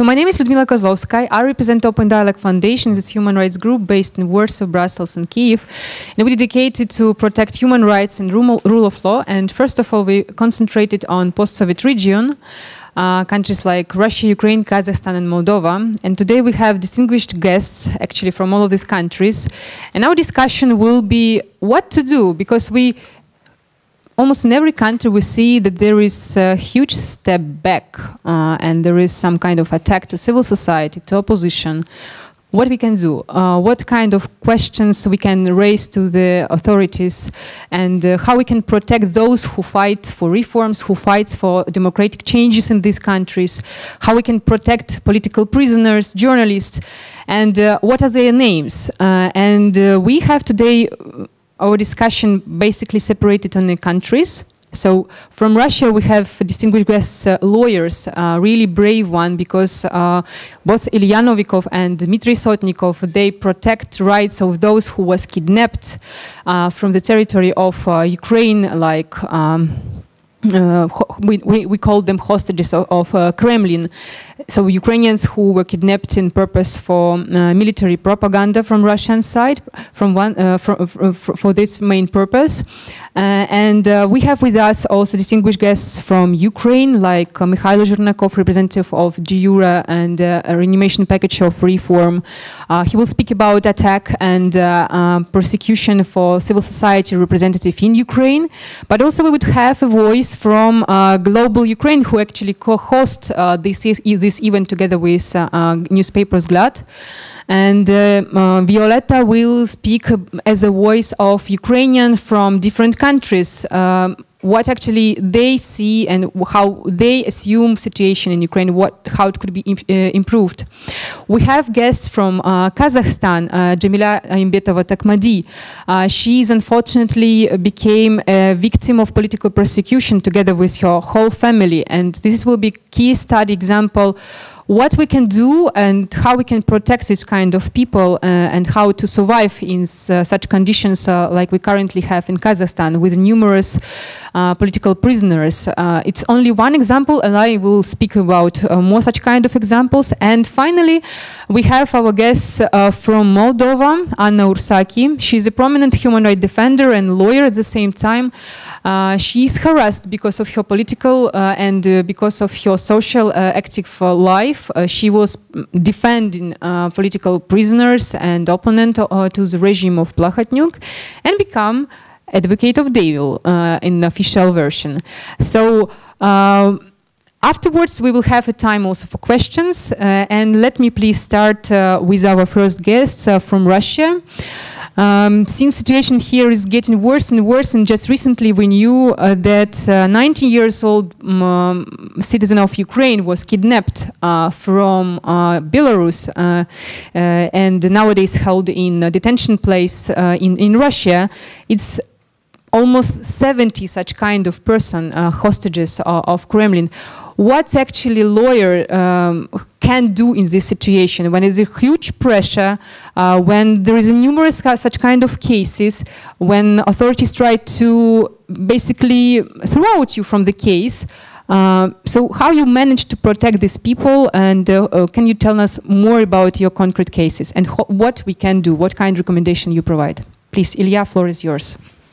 So my name is Lyudmyla Kozlovska. I represent Open Dialog Foundation. It's a human rights group based in Warsaw, Brussels, and Kyiv. And we're dedicated to protect human rights and rule of law. And first of all, we concentrated on post-Soviet region, countries like Russia, Ukraine, Kazakhstan, and Moldova. And today we have distinguished guests, actually, from all of these countries. And our discussion will be what to do, because almost in every country we see that there is a huge step back and there is some kind of attack to civil society, to opposition. What we can do, what kind of questions we can raise to the authorities, and how we can protect those who fight for reforms, who fight for democratic changes in these countries, how we can protect political prisoners, journalists, and what are their names. We have today our discussion basically separated on the countries. So from Russia we have distinguished guests, lawyers, really brave one, because both Ilya Novikov and Dmitriy Sotnikov, they protect rights of those who was kidnapped from the territory of Ukraine, like we call them hostages of Kremlin. So Ukrainians who were kidnapped in purpose for military propaganda from Russian side, for this main purpose. We have with us also distinguished guests from Ukraine, like Mykhailo Zhernakov, representative of DeJuRe and a reanimation package of reform. He will speak about attack and persecution for civil society representative in Ukraine. But also we would have a voice from Global Ukraine, who actually co-host this event together with newspaper Vzglyad. And Violetta will speak as a voice of Ukrainian from different countries, what actually they see and how they assume situation in Ukraine, how it could be improved. We have guests from Kazakhstan, Dzhamilya Aimbetova-Tokmadi. She unfortunately became a victim of political persecution together with her whole family, and this will be key study example what we can do and how we can protect this kind of people and how to survive in such conditions like we currently have in Kazakhstan with numerous political prisoners. It's only one example, and I will speak about more such kind of examples. And finally, we have our guests from Moldova, Anna Ursaki. She's a prominent human rights defender and lawyer at the same time. She is harassed because of her political and because of her social active life. She was defending political prisoners and opponent to the regime of Plakhatnyuk, and become advocate of devil in the official version. So afterwards we will have a time also for questions, and let me please start with our first guests from Russia. Since situation here is getting worse and worse, and just recently we knew that 19-year-old citizen of Ukraine was kidnapped from Belarus and nowadays held in a detention place in Russia. It's almost 70 such kind of person, hostages of Kremlin. What actually lawyer can do in this situation when there's a huge pressure, when there is numerous such kind of cases, when authorities try to basically throw out you from the case? So how you manage to protect these people, and can you tell us more about your concrete cases and what we can do, what kind of recommendation you provide? Please, Ilya, floor is yours.